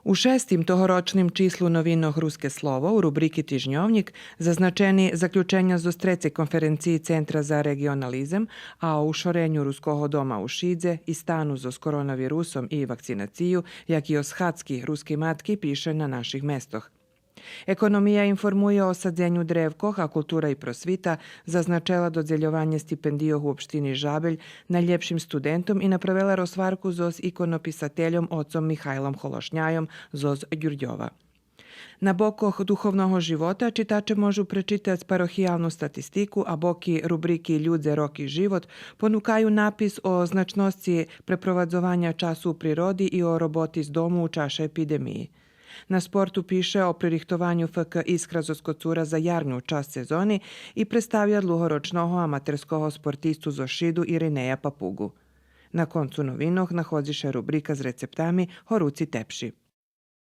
U šestim tohoročnim číslu novinoh Ruske slovo u rubriki Tižnjovnik zaznačeni zaključenja zo strece konferenciji Centra za regionalizam, a o ušorenju Ruskoho doma u Šidze i stanu zo s koronavirusom i vakcinaciju, jak i o shatski ruski matki piše na naših mestoh. Ekonomija informuje o sadzenju drevkoh, a kultura i prosvita zaznačela dodzeljovanje stipendijoh u opštini Žabelj najljepšim studentom i napravila rozvarku zoz ikonopisateljom ocom Mihajlom Hološnjajom zoz Đurđova. Na bokoh duhovnog života čitače možu prečitati parohijalnu statistiku, a boki rubriki Ljudze, rok i život ponukaju napis o značnosti preprovadzovanja času u prirodi i o roboti z domu u čaše epidemiji. Na sportu piše o pririhtovanju FK Iskra Zoskocura za jarnju čas sezoni i predstavlja dlugoročnog amaterskog sportistu zo Šidu Irineja Papugu. Na koncu novinoh nahodziše rubrika z receptami Horuci tepši.